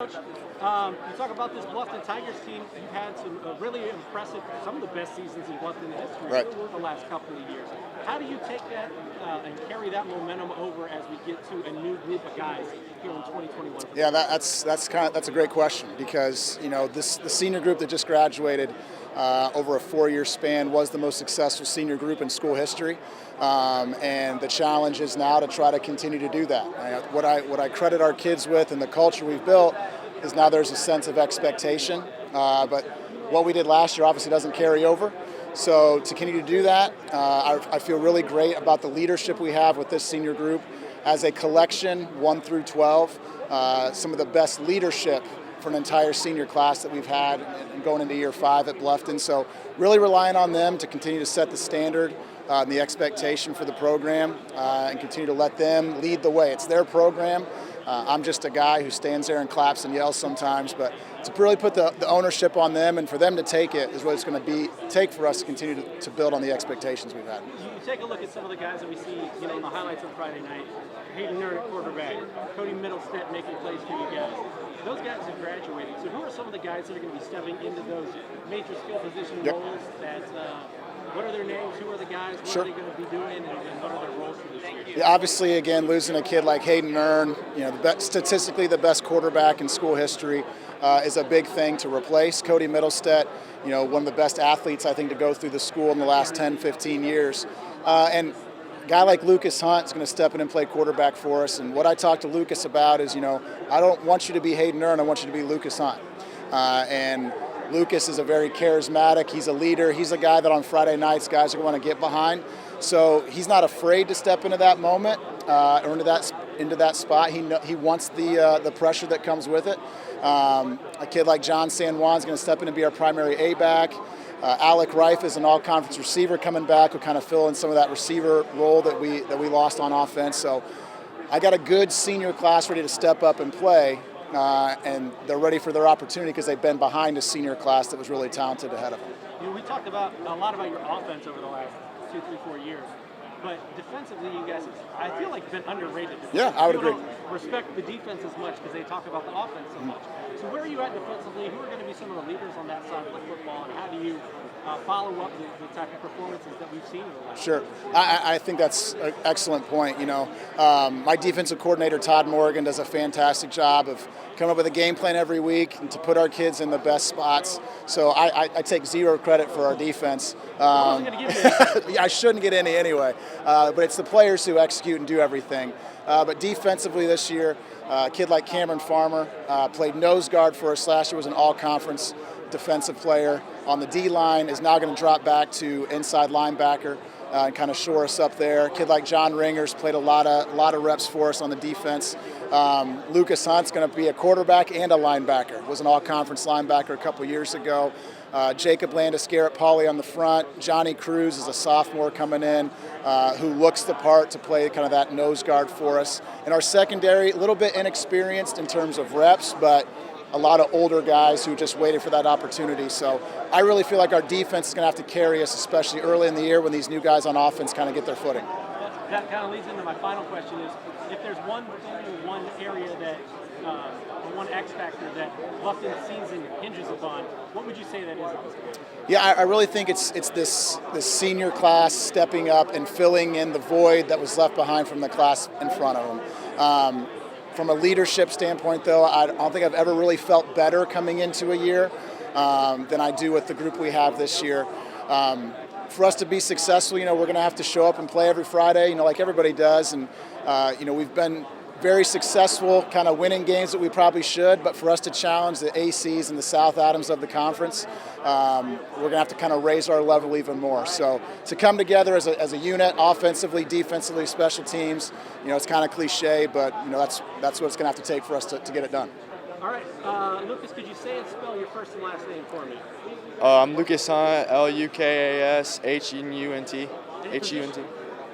Coach, you talk about this Bluffton Tigers team. You've had some really impressive, some of the best seasons in Bluffton history the last couple of years. How do you take that and carry that momentum over as we get to a new group of guys here in 2021? Yeah, that's a great question because the senior group that just graduated over a 4-year span was the most successful senior group in school history, and the challenge is now to try to continue to do that. What I credit our kids with and the culture we've built is now there's a sense of expectation, but what we did last year obviously doesn't carry over. So to continue to do that, I feel really great about the leadership we have with this senior group as a collection, 1 through 12, some of the best leadership for an entire senior class that we've had and going into year 5 at Bluffton. So really relying on them to continue to set the standard and the expectation for the program and continue to let them lead the way. It's their program. I'm just a guy who stands there and claps and yells sometimes, but to really put the ownership on them and for them to take it is what it's going to take for us to continue to build on the expectations we've had. You take a look at some of the guys that we see, in the highlights on Friday night. Hayden Nerd at quarterback, Cody Middlestead making plays for you guys. Those guys have graduated. So who are some of the guys that are going to be stepping into those major skill position roles? What are their names? Who are the guys? What are they going to be doing? And what are their roles for this year? Yeah, obviously, again, losing a kid like Hayden Nern, statistically the best quarterback in school history, is a big thing to replace. Cody Middlestead, one of the best athletes, I think, to go through the school in the last 10, 15 years. And a guy like Lukas Hunt is going to step in and play quarterback for us. And what I talked to Lukas about is, I don't want you to be Hayden Nern, I want you to be Lukas Hunt. And Lukas is a very charismatic, he's a leader, he's a guy that on Friday nights guys are going to get behind. So he's not afraid to step into that moment or into that spot. He wants the pressure that comes with it. A kid like John San Juan is going to step in and be our primary A-back. Alec Reif is an all-conference receiver coming back, will kind of fill in some of that receiver role that we lost on offense. So I got a good senior class ready to step up and play. And they're ready for their opportunity because they've been behind a senior class that was really talented ahead of them. We talked a lot about your offense over the last 2, 3, 4 years, but defensively, you guys, I feel like, been underrated. Yeah, I would agree. Don't respect the defense as much because they talk about the offense so much. So where are you at defensively? Who are going to be some of the leaders on that side of the football, and how do you follow up the type of performances that we've seen in the last Sure. I think that's an excellent point. My defensive coordinator, Todd Morgan, does a fantastic job of coming up with a game plan every week and to put our kids in the best spots. So I take zero credit for our defense. I shouldn't get any anyway. But it's the players who execute and do everything. But defensively this year, a kid like Cameron Farmer played nose guard for us last year, was an all-conference defensive player. On the D-line is now going to drop back to inside linebacker and kind of shore us up there. A kid like John Ringers played a lot of reps for us on the defense. Lukas Hunt's going to be a quarterback and a linebacker. Was an all-conference linebacker a couple years ago. Jacob Landis, Garrett Pauly on the front. Johnny Cruz is a sophomore coming in who looks the part to play kind of that nose guard for us. And our secondary, a little bit inexperienced in terms of reps, but a lot of older guys who just waited for that opportunity. So I really feel like our defense is going to have to carry us, especially early in the year when these new guys on offense kind of get their footing. That kind of leads into my final question is, if there's one area that, one X factor that Bluffton's season hinges upon, what would you say that is? Yeah, I really think it's this senior class stepping up and filling in the void that was left behind from the class in front of them. From a leadership standpoint, though, I don't think I've ever really felt better coming into a year than I do with the group we have this year. For us to be successful, we're going to have to show up and play every Friday, like everybody does. And, we've been very successful kind of winning games that we probably should. But for us to challenge the ACs and the South Adams of the conference, we're going to have to kind of raise our level even more. So to come together as a unit, offensively, defensively, special teams, it's kind of cliche, but, that's what it's going to have to take for us to get it done. All right. Lucas, could you say and spell your first and last name for me? I'm Lukas Hunt, Lukas Hunt. Hunt.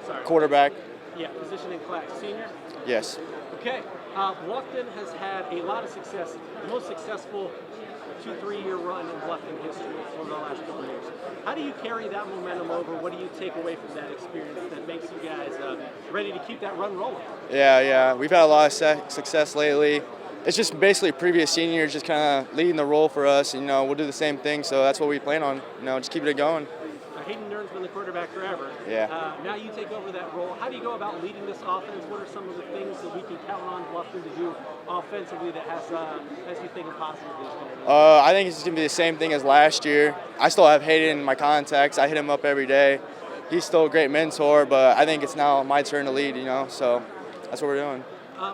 Sorry. Quarterback. Yeah, position in class. Senior? Yes. Okay. Bluffton has had a lot of success, the most successful 2-3 year run in Bluffton history over the last couple of years. How do you carry that momentum over? What do you take away from that experience that makes you guys ready to keep that run rolling? Yeah. We've had a lot of success lately. it's just basically previous seniors just kind of leading the role for us. And, we'll do the same thing. So that's what we plan on. Just keeping it going. Hayden Nern's been the quarterback forever. Yeah. Now you take over that role. How do you go about leading this offense? What are some of the things that we can count on Bluffton to do offensively that has you thinking positively? I think it's going to be the same thing as last year. I still have Hayden in my contacts. I hit him up every day. He's still a great mentor, but I think it's now my turn to lead, so that's what we're doing.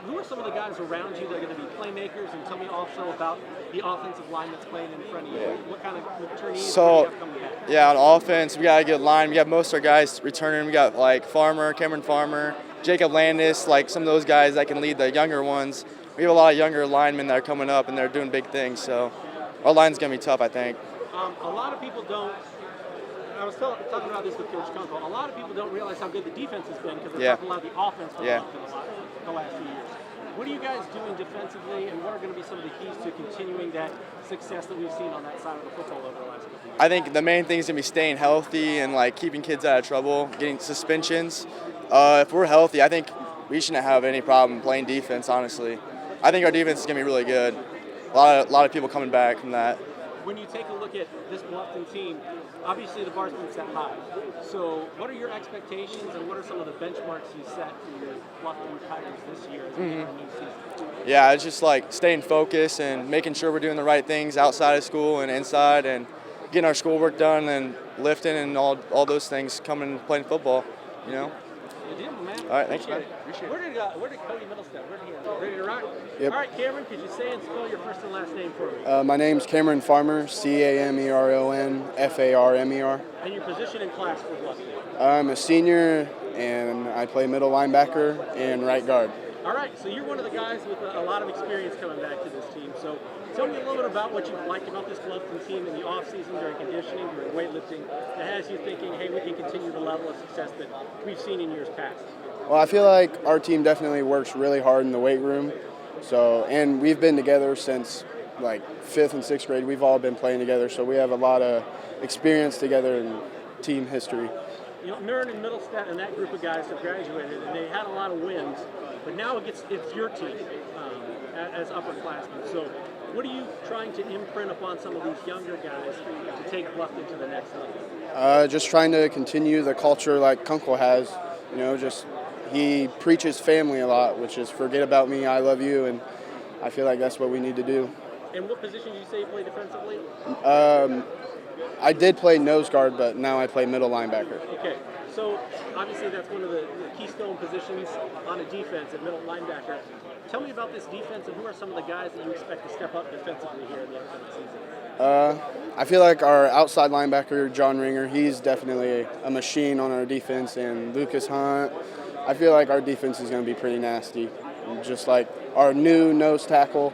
Who are some of the guys around you that are going to be playmakers? And tell me also about the offensive line that's playing in front of you. Yeah. What kind of returnees So, do you have coming back? Yeah, on offense, we got a good line. We got most of our guys returning. We got Cameron Farmer, Jacob Landis, some of those guys that can lead the younger ones. We have a lot of younger linemen that are coming up and they're doing big things. So our line's going to be tough, I think. A lot of people don't. I was talking about this with Coach Kunkel. A lot of people don't realize how good the defense has been because they're talking about the offense for the last few years. What are you guys doing defensively, and what are going to be some of the keys to continuing that success that we've seen on that side of the football over the last couple of years? I think the main thing is going to be staying healthy and keeping kids out of trouble, getting suspensions. If we're healthy, I think we shouldn't have any problem playing defense, honestly. I think our defense is going to be really good. A lot of people coming back from that. When you take a look at this Bluffton team, obviously the bar's been set high. So what are your expectations and what are some of the benchmarks you set for your Bluffton Tigers this year as we enter a new season? Yeah, it's just staying focused and making sure we're doing the right things outside of school and inside and getting our schoolwork done and lifting and all those things coming and playing football, Good deal, man. All right, thanks, man. Appreciate it. Where did Cody Middlestead? Where did he end? Ready to rock? Yep. All right, Cameron, could you say and spell your first and last name for me? My name's Cameron Farmer, Cameron Farmer. And your position in class for Bluffton? I'm a senior, and I play middle linebacker and right guard. All right, so you're one of the guys with a lot of experience coming back to this team. So tell me a little bit about what you like about this Bluffton team in the offseason, during conditioning, during weightlifting, that has you thinking, hey, we can continue the level of success that we've seen in years past. Well, I feel like our team definitely works really hard in the weight room. And we've been together since 5th and 6th grade. We've all been playing together, so we have a lot of experience together in team history. Nern and Middlestead and that group of guys have graduated, and they had a lot of wins, but now it's your team as upperclassmen. So what are you trying to imprint upon some of these younger guys to take Bluffton to the next level? Just trying to continue the culture like Kunkel has. He preaches family a lot, which is forget about me, I love you, and I feel like that's what we need to do. And what position did you say you play defensively? I did play nose guard, but now I play middle linebacker. Okay, so obviously that's one of the keystone positions on a defense at middle linebacker. Tell me about this defense and who are some of the guys that you expect to step up defensively here in the upcoming season? I feel like our outside linebacker, John Ringer, he's definitely a machine on our defense, and Lukas Hunt. I feel like our defense is going to be pretty nasty. Just like our new nose tackle,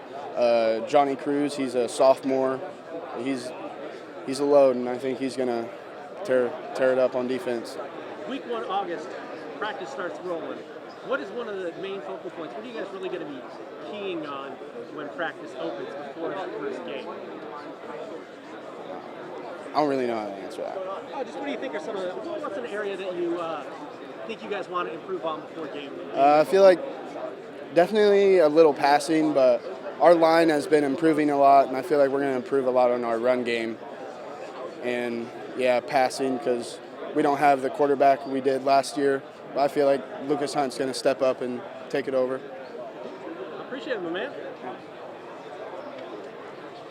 Johnny Cruz, he's a sophomore. He's a load, and I think he's going to tear it up on defense. Week 1, August, practice starts rolling. What is one of the main focal points? What are you guys really going to be keying on when practice opens before that first game? I don't really know how to answer that. Just what do you think are some of the, what's an area that you think you guys want to improve on before game? I feel like definitely a little passing, but our line has been improving a lot, and I feel like we're going to improve a lot on our run game. And, passing, because we don't have the quarterback we did last year. But I feel like Lukas Hunt's going to step up and take it over. Appreciate it, my man.